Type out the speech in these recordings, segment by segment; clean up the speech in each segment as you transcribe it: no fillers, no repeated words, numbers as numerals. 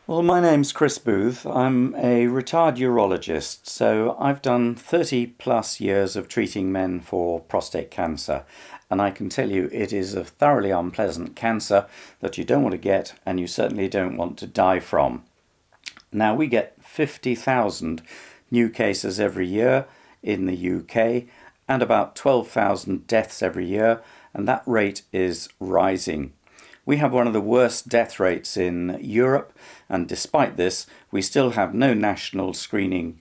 Well, my name's Chris Booth. I'm a retired urologist, so I've done 30 plus years of treating men for prostate cancer. And I can tell you it is a thoroughly unpleasant cancer that you don't want to get and you certainly don't want to die from. Now, we get 50,000 new cases every year in the UK and about 12,000 deaths every year, and that rate is rising. We have one of the worst death rates in Europe, and despite this, we still have no national screening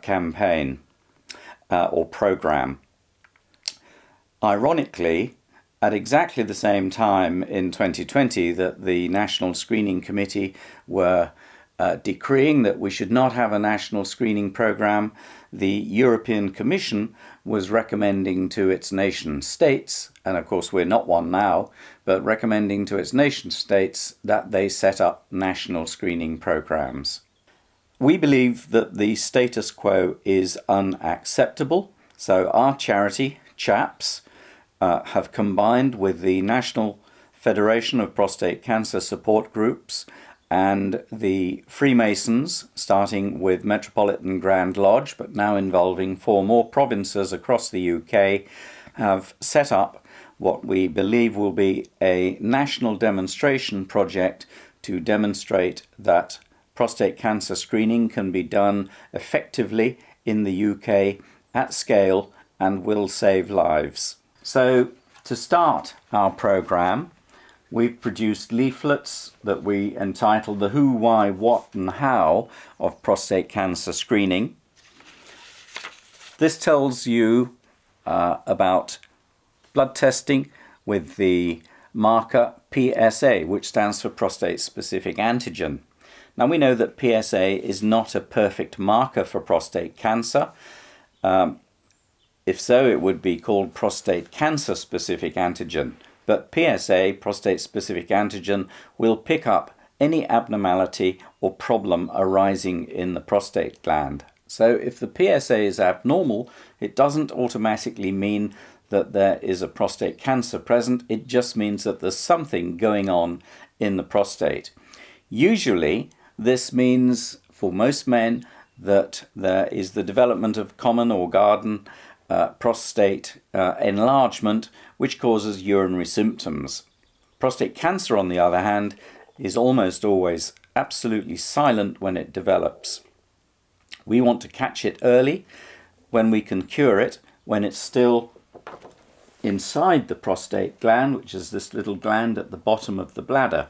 campaign or program. Ironically, at exactly the same time in 2020 that the National Screening Committee were decreeing that we should not have a national screening program, the European Commission was recommending to its nation states, and of course we're not one now, but recommending to its nation states that they set up national screening programs. We believe that the status quo is unacceptable, so our charity, CHAPS, have combined with the National Federation of Prostate Cancer Support Groups and the Freemasons, starting with Metropolitan Grand Lodge, but now involving 4 more provinces across the UK, have set up what we believe will be a national demonstration project to demonstrate that prostate cancer screening can be done effectively in the UK at scale and will save lives. So, to start our programme, we've produced leaflets that we entitled The Who, Why, What and How of Prostate Cancer Screening. This tells you about blood testing with the marker PSA, which stands for prostate-specific antigen. Now we know that PSA is not a perfect marker for prostate cancer. If so, it would be called prostate cancer-specific antigen. But PSA, prostate-specific antigen, will pick up any abnormality or problem arising in the prostate gland. So if the PSA is abnormal, it doesn't automatically mean that there is a prostate cancer present. It just means that there's something going on in the prostate. Usually, this means, for most men, that there is the development of common or garden prostate enlargement, which causes urinary symptoms. Prostate cancer, on the other hand, is almost always absolutely silent when it develops. We want to catch it early, when we can cure it, when it's still inside the prostate gland, which is this little gland at the bottom of the bladder.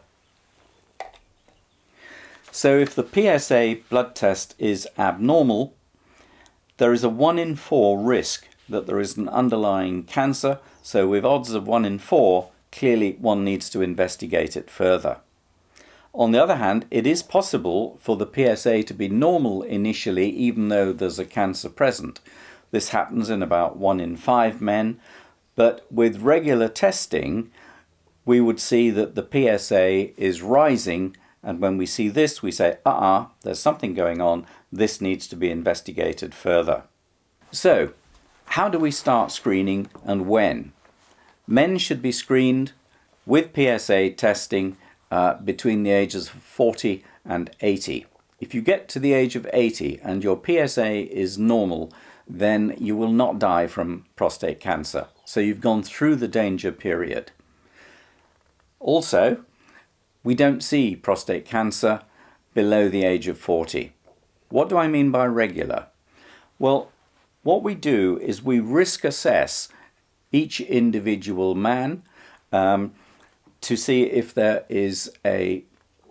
So if the PSA blood test is abnormal, there is a 1 in 4 risk that there is an underlying cancer, so with odds of 1 in 4, clearly one needs to investigate it further. On the other hand, it is possible for the PSA to be normal initially, even though there's a cancer present. This happens in about 1 in 5 men, but with regular testing, we would see that the PSA is rising, and when we see this, we say, there's something going on, this needs to be investigated further. So, how do we start screening and when? Men should be screened with PSA testing between the ages of 40 and 80. If you get to the age of 80 and your PSA is normal, then you will not die from prostate cancer. So you've gone through the danger period. Also, we don't see prostate cancer below the age of 40. What do I mean by regular? Well, what we do is we risk assess each individual man to see if there is a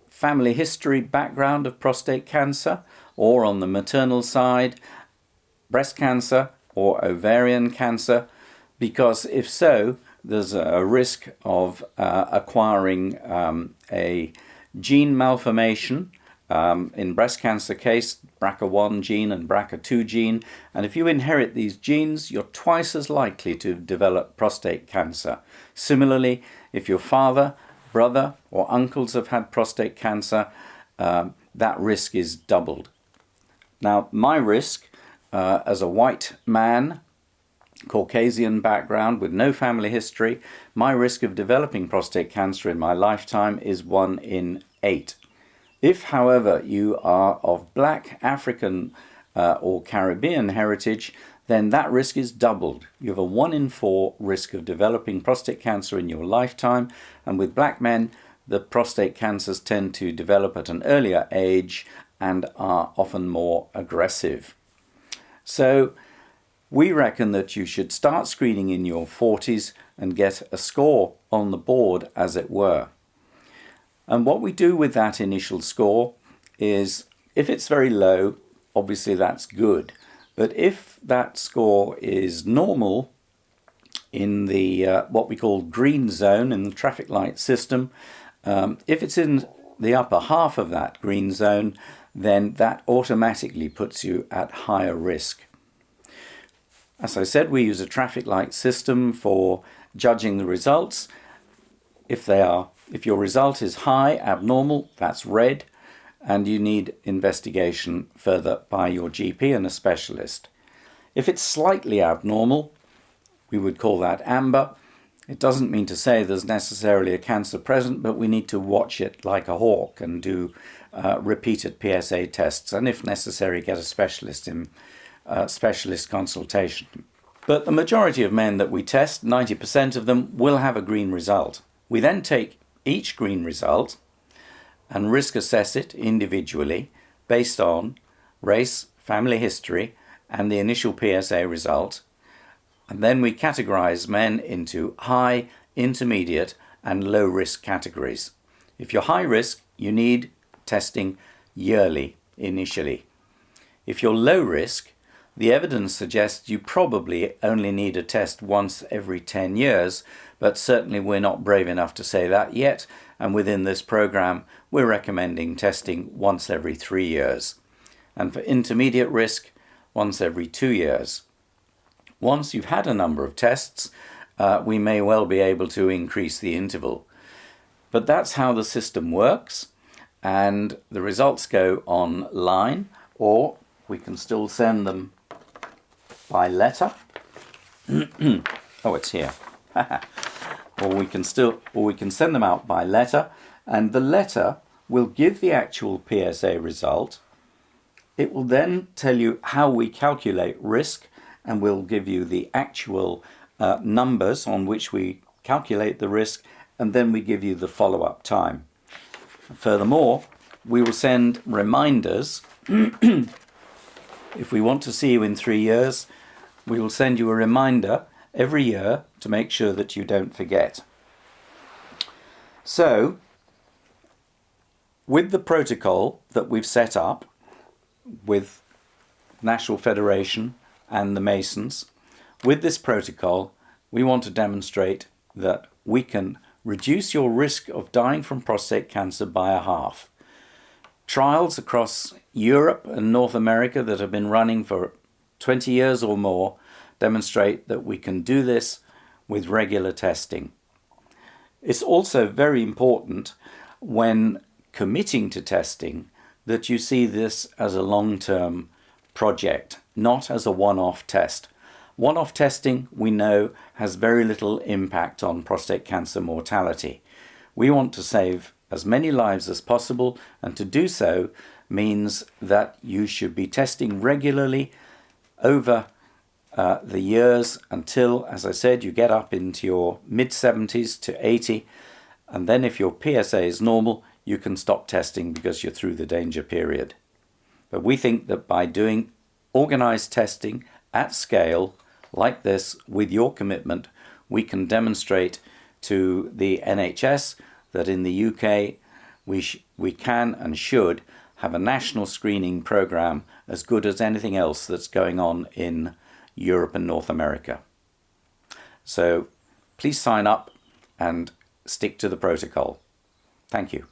family history background of prostate cancer, or on the maternal side, breast cancer or ovarian cancer, because if so, there's a risk of acquiring a gene malformation. In breast cancer case, BRCA1 gene and BRCA2 gene, and if you inherit these genes, you're twice as likely to develop prostate cancer. Similarly, if your father, brother or uncles have had prostate cancer, that risk is doubled. Now, my risk as a white man, Caucasian background with no family history, my risk of developing prostate cancer in my lifetime is 1 in 8. If, however, you are of Black, African or Caribbean heritage, then that risk is doubled. You have a 1 in 4 risk of developing prostate cancer in your lifetime, and with Black men, the prostate cancers tend to develop at an earlier age and are often more aggressive. So we reckon that you should start screening in your 40s and get a score on the board, as it were. And what we do with that initial score is, if it's very low, obviously that's good. But if that score is normal in the what we call green zone in the traffic light system, if it's in the upper half of that green zone, then that automatically puts you at higher risk. As I said, we use a traffic light system for judging the results. If your result is high, abnormal, that's red, and you need investigation further by your GP and a specialist. If it's slightly abnormal, we would call that amber. It doesn't mean to say there's necessarily a cancer present, but we need to watch it like a hawk and do repeated PSA tests, and if necessary, get a specialist in specialist consultation. But the majority of men that we test, 90% of them, will have a green result. We then take each green result and risk assess it individually based on race, family history, and the initial PSA result. And then we categorize men into high, intermediate, and low risk categories. If you're high risk, you need testing yearly initially. If you're low risk, the evidence suggests you probably only need a test once every 10 years, but certainly we're not brave enough to say that yet, and within this program we're recommending testing once every 3 years. And for intermediate risk, once every 2 years. Once you've had a number of tests, we may well be able to increase the interval. But that's how the system works, and the results go online, or we can still send them by letter. Oh, it's here. or we can send them out by letter, and the letter will give the actual PSA result. It will then tell you how we calculate risk, and we'll give you the actual numbers on which we calculate the risk, and then we give you the follow-up time. Furthermore, we will send reminders. If we want to see you in 3 years, we will send you a reminder every year to make sure that you don't forget. So, with the protocol that we've set up with National Federation and the Masons, with this protocol, we want to demonstrate that we can reduce your risk of dying from prostate cancer by a half. Trials across Europe and North America that have been running for 20 years or more demonstrate that we can do this with regular testing. It's also very important when committing to testing that you see this as a long-term project, not as a one-off test. One-off testing, we know, has very little impact on prostate cancer mortality. We want to save as many lives as possible, and to do so means that you should be testing regularly over the years until, as I said, you get up into your mid-70s to 80, and then if your PSA is normal, you can stop testing because you're through the danger period. But we think that by doing organized testing at scale like this with your commitment, we can demonstrate to the NHS that in the UK we can and should have a national screening program as good as anything else that's going on in Europe and North America. So please sign up and stick to the protocol. Thank you.